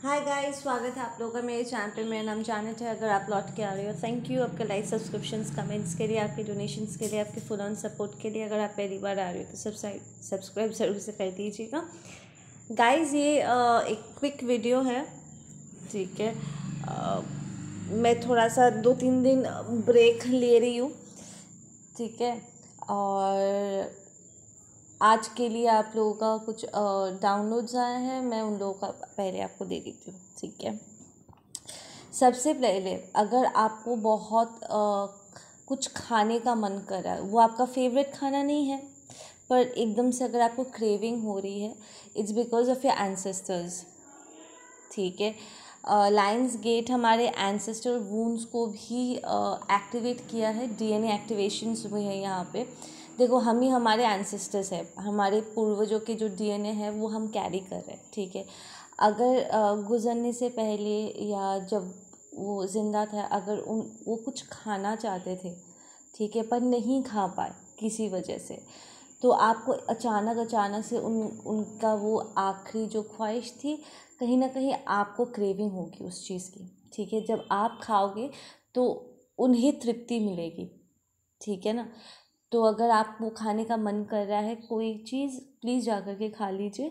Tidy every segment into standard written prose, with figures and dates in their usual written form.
Hi guys, स्वागत है आप लोगों का मेरे चैनल पे। मेरा नाम जानत है। अगर आप लौट के आ रहे हो, थैंक यू आपके लाइक, सब्सक्रिप्शंस, कमेंट्स के लिए, आपके डोनेशंस के लिए, आपके फुल ऑन सपोर्ट के लिए। अगर आप पहली बार आ रहे हो तो सब्सक्राइब ज़रूर से कर दीजिएगा गाइस। ये एक क्विक वीडियो है, ठीक है। मैं थोड़ा सा 2-3 दिन ब्रेक ले रही हूँ, ठीक है। और आज के लिए आप लोगों का कुछ डाउनलोड्स आए हैं, मैं उन लोगों का पहले आपको दे देती हूँ, ठीक है। सबसे पहले, अगर आपको बहुत कुछ खाने का मन कर रहा है, वो आपका फेवरेट खाना नहीं है, पर एकदम से अगर आपको क्रेविंग हो रही है, it's because of your ancestors, ठीक है। लायंस गेट हमारे एंसेस्टर वूंड्स को भी एक्टिवेट किया है, डीएनए एक्टिवेशंस हुए हैं यहाँ पे। देखो, हम ही हमारे एंसेस्टर्स है, हमारे पूर्वजों के जो डीएनए है वो हम कैरी कर रहे हैं, ठीक है। अगर गुजरने से पहले या जब वो ज़िंदा था, अगर वो कुछ खाना चाहते थे, ठीक है, पर नहीं खा पाए किसी वजह से, तो आपको अचानक से उनका वो आखिरी जो ख्वाहिश थी, कहीं ना कहीं आपको क्रेविंग होगी उस चीज़ की, ठीक है। जब आप खाओगे तो उन्हें तृप्ति मिलेगी, ठीक है ना। तो अगर आप वो खाने का मन कर रहा है कोई चीज़, प्लीज़ जा कर के खा लीजिए।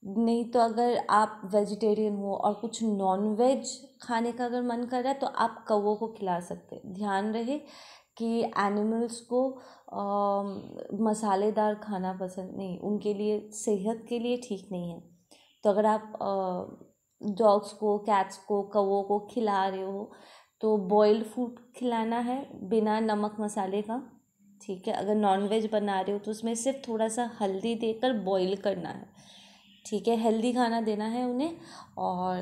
नहीं तो अगर आप वेजिटेरियन हो और कुछ नॉन वेज खाने का अगर मन कर रहा है तो आप कौवों को खिला सकते हैं। ध्यान रहे कि एनिमल्स को मसालेदार खाना पसंद नहीं, उनके लिए सेहत के लिए ठीक नहीं है। तो अगर आप डॉग्स को, कैट्स को, कौवों को खिला रहे हो तो बॉइल्ड फूड खिलाना है बिना नमक मसाले का, ठीक है। अगर नॉन वेज बना रहे हो तो उसमें सिर्फ थोड़ा सा हल्दी देकर बॉईल करना है, ठीक है। हेल्दी खाना देना है उन्हें, और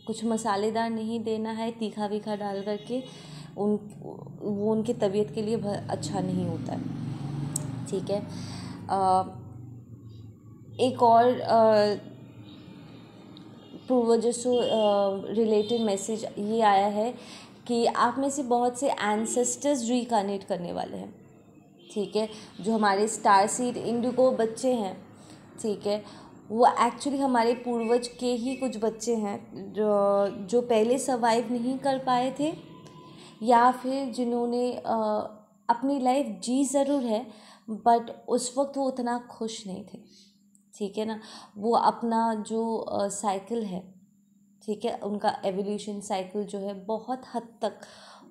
कुछ मसालेदार नहीं देना है, तीखा वीखा डाल करके वो उनकी तबीयत के लिए अच्छा नहीं होता है, ठीक है। एक और पूर्वजों से रिलेटेड मैसेज ये आया है कि आप में से बहुत से एंसेस्टर्स रिकार्नेट करने वाले हैं, ठीक है। जो हमारे स्टार सीड इंडिगो बच्चे हैं, ठीक है, वो एक्चुअली हमारे पूर्वज के ही कुछ बच्चे हैं जो पहले सर्वाइव नहीं कर पाए थे, या फिर जिन्होंने अपनी लाइफ जी ज़रूर है बट उस वक्त वो उतना खुश नहीं थे, ठीक है ना। वो अपना जो साइकिल है, ठीक है, उनका एवोल्यूशन साइकिल जो है बहुत हद तक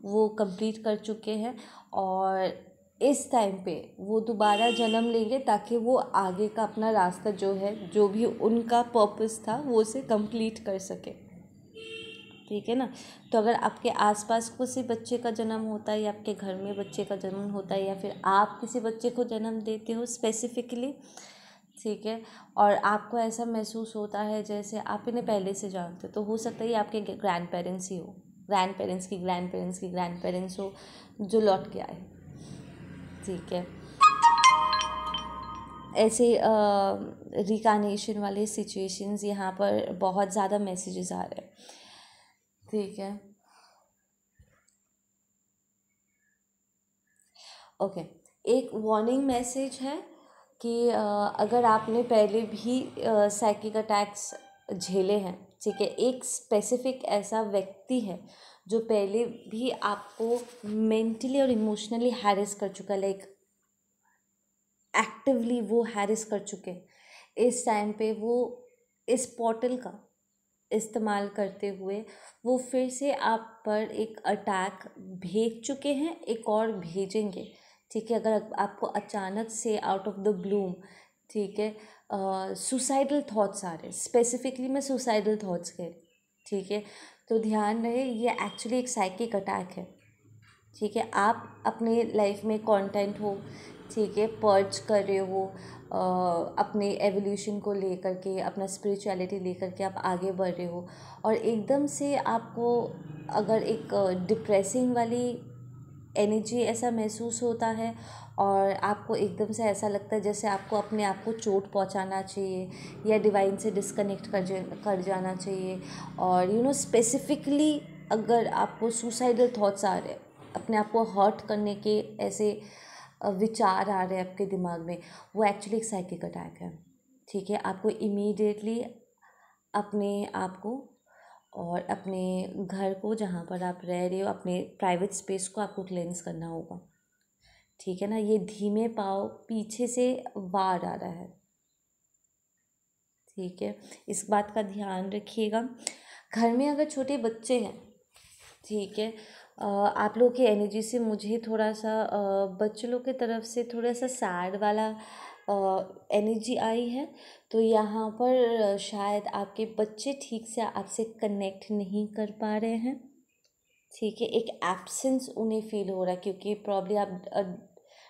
वो कंप्लीट कर चुके हैं, और इस टाइम पे वो दोबारा जन्म लेंगे ताकि वो आगे का अपना रास्ता जो है, जो भी उनका पर्पस था, वो उसे कंप्लीट कर सके, ठीक है ना। तो अगर आपके आसपास किसी बच्चे का जन्म होता है, या आपके घर में बच्चे का जन्म होता है, या फिर आप किसी बच्चे को जन्म देते हो स्पेसिफिकली, ठीक है, और आपको ऐसा महसूस होता है जैसे आप इन्हें पहले से जानते हो, तो हो सकता है ये आपके ग्रैंड पेरेंट्स ही हो, ग्रैंड पेरेंट्स की ग्रैंड पेरेंट्स की ग्रैंड पेरेंट्स हो जो लौट के आए, ठीक है। ऐसे रिकार्नेशन वाले सिचुएशंस यहाँ पर बहुत ज़्यादा मैसेजेस आ रहे हैं, ठीक है। ओके, एक वार्निंग मैसेज है कि अगर आपने पहले भी साइकिक अटैक्स झेले हैं, ठीक है, एक स्पेसिफिक ऐसा व्यक्ति है जो पहले भी आपको मेंटली और इमोशनली हैरेस कर चुका है, लाइक एक्टिवली वो हैरेस कर चुके, इस टाइम पे वो इस पोर्टल का इस्तेमाल करते हुए वो फिर से आप पर एक अटैक भेज चुके हैं, एक और भेजेंगे, ठीक है। अगर आपको अचानक से आउट ऑफ द ब्लूम, ठीक है, सुसाइडल थॉट्स आ रहे हैं, स्पेसिफिकली मैं सुसाइडल थॉट्स के, ठीक है, तो ध्यान रहे ये एक्चुअली एक साइकिक अटैक है, ठीक है। आप अपने लाइफ में कंटेंट हो, ठीक है, पर्च कर रहे हो, अपने एवोल्यूशन को लेकर के, अपना स्पिरिचुअलिटी लेकर के आप आगे बढ़ रहे हो, और एकदम से आपको अगर एक डिप्रेसिंग वाली एनर्जी ऐसा महसूस होता है, और आपको एकदम से ऐसा लगता है जैसे आपको अपने आप को चोट पहुंचाना चाहिए या डिवाइन से डिस्कनेक्ट कर जाना चाहिए, और स्पेसिफिकली अगर आपको सुसाइडल थॉट्स आ रहे हैं, अपने आप को हर्ट करने के ऐसे विचार आ रहे हैं आपके दिमाग में, वो एक्चुअली एक साइकिक अटैक है, ठीक है। आपको इमीडिएटली अपने आप को और अपने घर को, जहाँ पर आप रह रहे हो, अपने प्राइवेट स्पेस को आपको क्लेंस करना होगा, ठीक है ना। ये धीमे पाँव पीछे से वार आ रहा है, ठीक है, इस बात का ध्यान रखिएगा। घर में अगर छोटे बच्चे हैं, ठीक है, आप लोग की एनर्जी से मुझे थोड़ा सा बच्चों लोग की तरफ से थोड़ा सा सैड वाला एनर्जी आई है। तो यहाँ पर शायद आपके बच्चे ठीक से आपसे कनेक्ट नहीं कर पा रहे हैं, ठीक है। एक एब्सेंस उन्हें फील हो रहा है, क्योंकि प्रॉब्ली आप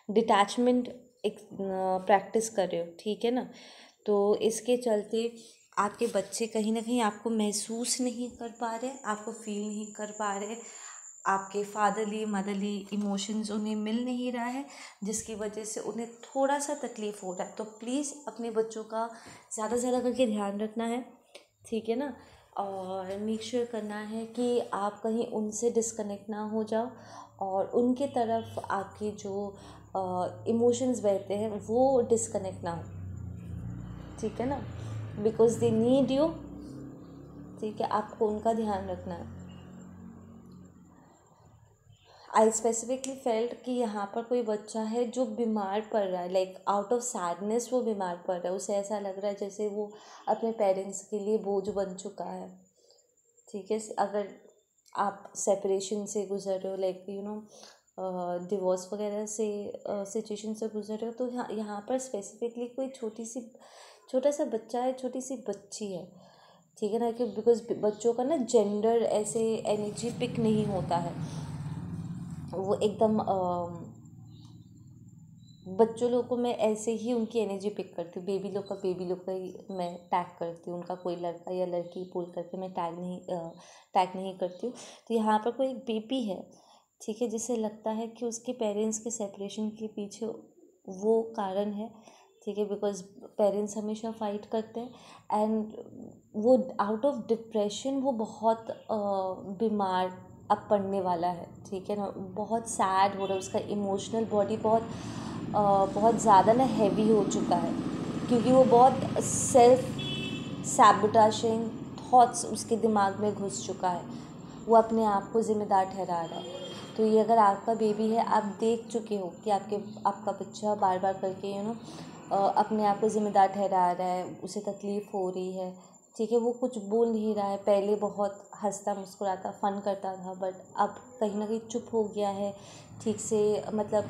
डिटैचमेंट एक प्रैक्टिस कर रहे हो, ठीक है ना। तो इसके चलते आपके बच्चे कहीं ना कहीं आपको महसूस नहीं कर पा रहे, आपको फील नहीं कर पा रहे, आपके फादरली मदरली इमोशंस उन्हें मिल नहीं रहा है, जिसकी वजह से उन्हें थोड़ा सा तकलीफ़ हो रहा है। तो प्लीज़ अपने बच्चों का ज़्यादा से ज़्यादा करके ध्यान रखना है, ठीक है ना। और मेक श्योर करना है कि आप कहीं उनसे डिस्कनेक्ट ना हो जाओ, और उनके तरफ आपके जो इमोशंस बहते हैं वो डिस्कनेक्ट ना हो, ठीक है ना, बिकॉज दे नीड यू, ठीक है। आपको उनका ध्यान रखना है। आई स्पेसिफिकली फेल्ट कि यहाँ पर कोई बच्चा है जो बीमार पड़ रहा है, लाइक आउट ऑफ सैडनेस वो बीमार पड़ रहा है, उसे ऐसा लग रहा है जैसे वो अपने पेरेंट्स के लिए बोझ बन चुका है, ठीक है। अगर आप सेपरेशन से गुजर रहे हो, लाइक यू नो डिवोर्स वगैरह से सिचुएशन से गुजर रहे हो, तो यहाँ पर स्पेसिफिकली कोई छोटा सा बच्चा है, छोटी सी बच्ची है, ठीक है ना। कि बिकॉज बच्चों का ना जेंडर ऐसे एनर्जी पिक नहीं होता है, वो एकदम बच्चों लोग को मैं ऐसे ही उनकी एनर्जी पिक करती हूँ, बेबी लोग का ही मैं टैग करती हूँ, उनका कोई लड़का या लड़की बोल करके मैं टैग नहीं करती हूँ। तो यहाँ पर कोई बेबी है, ठीक है, जिसे लगता है कि उसके पेरेंट्स के सेपरेशन के पीछे वो कारण है, ठीक है, बिकॉज पेरेंट्स हमेशा फाइट करते हैं, एंड वो आउट ऑफ डिप्रेशन वो बहुत बीमार अब पड़ने वाला है, ठीक है ना। बहुत सैड हो रहा है, उसका इमोशनल बॉडी बहुत ज़्यादा ना हैवी हो चुका है, क्योंकि वो बहुत सेल्फ सैबोटेजिंग थॉट्स उसके दिमाग में घुस चुका है, वो अपने आप को ज़िम्मेदार ठहरा रहा है। तो ये अगर आपका बेबी है, आप देख चुके हो कि आपका बच्चा बार बार करके अपने आप को ज़िम्मेदार ठहरा रहा है, उसे तकलीफ़ हो रही है, ठीक है, वो कुछ बोल नहीं रहा है। पहले बहुत हंसता मुस्कुराता फ़न करता था, बट अब कहीं ना कहीं चुप हो गया है, ठीक से, मतलब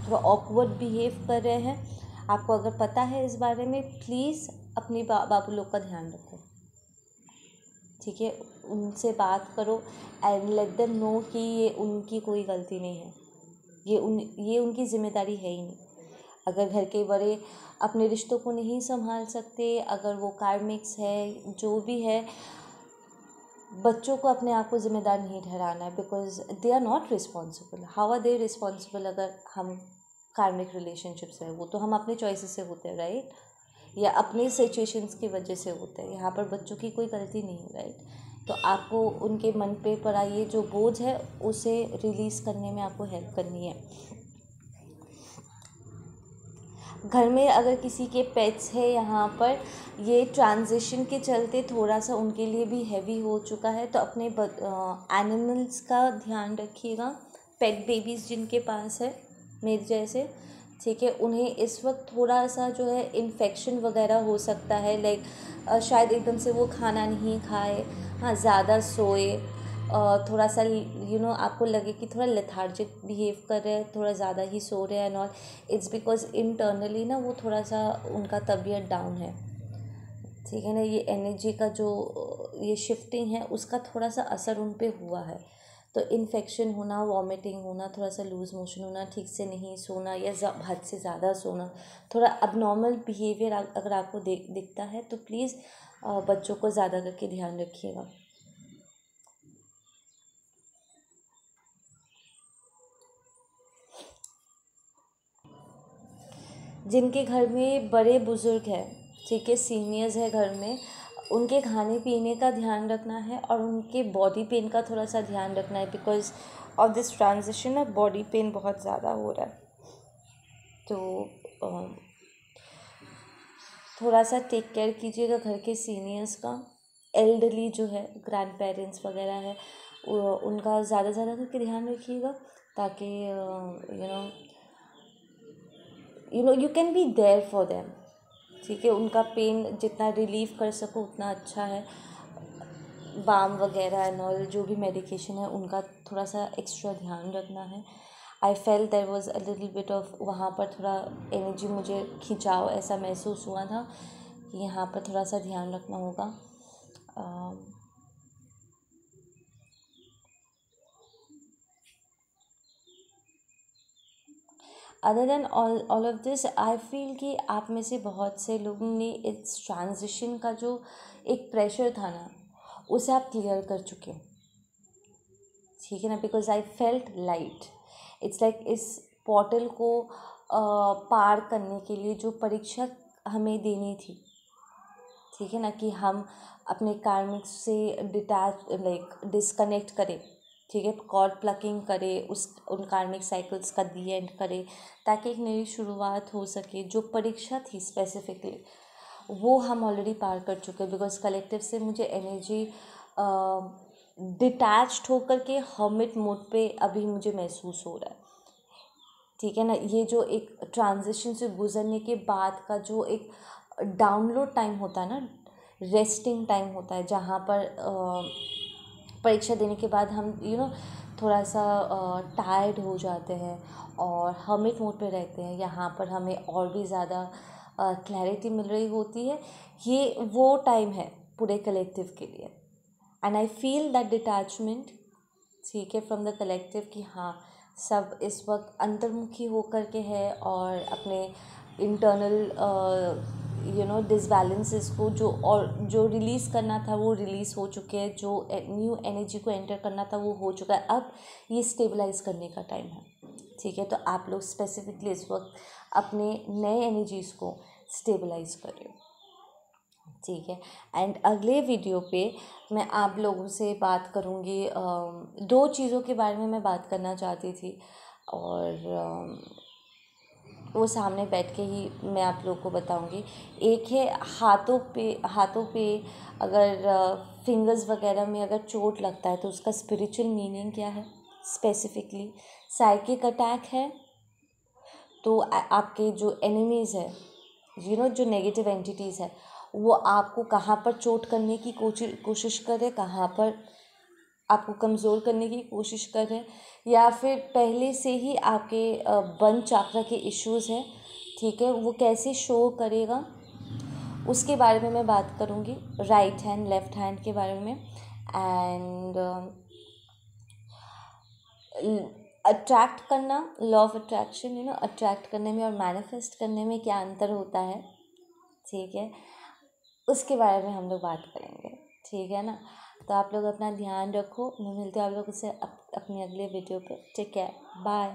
थोड़ा ऑकवर्ड बिहेव कर रहे हैं। आपको अगर पता है इस बारे में, प्लीज़ अपने बाबू लोग का ध्यान रखो, ठीक है, उनसे बात करो एंड लेट देम नो कि ये उनकी कोई गलती नहीं है, ये उनकी ज़िम्मेदारी है ही नहीं। अगर घर के बड़े अपने रिश्तों को नहीं संभाल सकते, अगर वो कार्मिक्स है, जो भी है, बच्चों को अपने आप को ज़िम्मेदार नहीं ठहराना है, because they are not responsible. How are they responsible अगर हम कार्मिक रिलेशनशिप्स हैं? वो तो हम अपने चॉइसेस से होते हैं, राइट, या अपने सिचुएशंस की वजह से होते हैं। यहाँ पर बच्चों की कोई गलती नहीं है, राइट। तो आपको उनके मन पे पड़ा ये जो बोझ है उसे रिलीज़ करने में आपको हेल्प करनी है। घर में अगर किसी के पेट्स है, यहाँ पर ये ट्रांजिशन के चलते थोड़ा सा उनके लिए भी हैवी हो चुका है, तो अपने एनिमल्स का ध्यान रखिएगा। पेट बेबीज़ जिनके पास है, मेरे जैसे, ठीक है, उन्हें इस वक्त थोड़ा सा जो है इन्फेक्शन वगैरह हो सकता है, लाइक शायद एकदम से वो खाना नहीं खाए, हाँ, ज़्यादा सोए, थोड़ा सा आपको लगे कि थोड़ा लेथार्जिक बिहेव कर रहे हैं, थोड़ा ज़्यादा ही सो रहे हैं and all, it's because internally ना वो थोड़ा सा उनका तबीयत डाउन है, ठीक है ना। ये एनर्जी का जो ये शिफ्टिंग है उसका थोड़ा सा असर उन पे हुआ है। तो इन्फेक्शन होना, वॉमिटिंग होना, थोड़ा सा लूज़ मोशन होना, ठीक से नहीं सोना या हद से ज़्यादा सोना, थोड़ा अबनॉर्मल बिहेवियर अगर आपको दिखता है तो प्लीज़ बच्चों को ज़्यादा करके ध्यान रखिएगा। जिनके घर में बड़े बुज़ुर्ग हैं, ठीक है, सीनियर्स है घर में, उनके खाने पीने का ध्यान रखना है और उनके बॉडी पेन का थोड़ा सा ध्यान रखना है, बिकॉज ऑफ दिस ट्रांजिशन ना बॉडी पेन बहुत ज़्यादा हो रहा है। तो थोड़ा सा टेक केयर कीजिएगा घर के सीनियर्स का, एल्डरली जो है, ग्रैंड पेरेंट्स वगैरह है, उनका ज़्यादा से ज़्यादा करके ध्यान रखिएगा, ताकि you can be there for them. ठीक है, उनका पेन जितना रिलीव कर सको उतना अच्छा है। बाम वगैरह एंड ऑल जो भी मेडिकेशन है उनका थोड़ा सा एक्स्ट्रा ध्यान रखना है। I feel there was a little bit of, वहाँ पर थोड़ा एनर्जी, मुझे खिंचाव ऐसा महसूस हुआ था कि यहाँ पर थोड़ा सा ध्यान रखना होगा। Other than all of this, I feel कि आप में से बहुत से लोगों ने इस ट्रांजिशन का जो एक प्रेशर था ना, उसे आप क्लियर कर चुके हैं। ठीक है ना, because I felt light. It's like इस पोर्टल को पार करने के लिए जो परीक्षा हमें देनी थी, ठीक है ना, कि हम अपने कार्मिक से डिटैच लाइक डिस्कनेक्ट करें, ठीक है, कॉर्ड प्लकिंग करें, उन कार्मिक साइकिल्स का दी एंड करें, ताकि एक नई शुरुआत हो सके। जो परीक्षा थी स्पेसिफिकली वो हम ऑलरेडी पार कर चुके हैं, बिकॉज कलेक्टिव से मुझे एनर्जी डिटैच्ड होकर के हर्मिट मोड पे अभी मुझे महसूस हो रहा है। ठीक है ना, ये जो एक ट्रांजिशन से गुजरने के बाद का जो एक डाउनलोड टाइम होता है ना, रेस्टिंग टाइम होता है, जहाँ पर परीक्षा देने के बाद हम थोड़ा सा टायर्ड हो जाते हैं और हर्मिट मोड पे रहते हैं, यहाँ पर हमें और भी ज़्यादा क्लैरिटी मिल रही होती है। ये वो टाइम है पूरे कलेक्टिव के लिए, and I feel that detachment, ठीक है, फ्रॉम द कलेक्टिव, कि हाँ सब इस वक्त अंतर्मुखी होकर के है और अपने इंटरनल डिसबैलेंसेस को जो रिलीज़ करना था वो रिलीज़ हो चुके हैं, जो न्यू एनर्जी को एंटर करना था वो हो चुका है। अब ये स्टेबलाइज करने का टाइम है। ठीक है, तो आप लोग स्पेसिफिकली इस वक्त अपने नए एनर्जीज़ को स्टेबलाइज कर रहे हो। ठीक है, एंड अगले वीडियो पे मैं आप लोगों से बात करूँगी, दो चीज़ों के बारे में मैं बात करना चाहती थी, और वो सामने बैठ के ही मैं आप लोगों को बताऊंगी। एक है हाथों पे अगर फिंगर्स वगैरह में अगर चोट लगता है तो उसका स्पिरिचुअल मीनिंग क्या है। स्पेसिफिकली साइकिक अटैक है तो आपके जो एनिमीज़ है, जो नेगेटिव एंटिटीज़ है, वो आपको कहाँ पर चोट करने की कोशिश करे, कहाँ पर आपको कमज़ोर करने की कोशिश कर रहे हैं, या फिर पहले से ही आपके बन चाक्रा के इश्यूज़ हैं। ठीक है, वो कैसे शो करेगा उसके बारे में मैं बात करूँगी, राइट हैंड लेफ्ट हैंड के बारे में। एंड अट्रैक्ट करना, लॉ ऑफ अट्रैक्शन, अट्रैक्ट करने में और मैनिफेस्ट करने में क्या अंतर होता है, ठीक है, उसके बारे में हम लोग बात करेंगे। ठीक है ना, तो आप लोग अपना ध्यान रखो। मैं मिलती हूँ आप लोगों से अपनी अगले वीडियो पे। Take care, bye.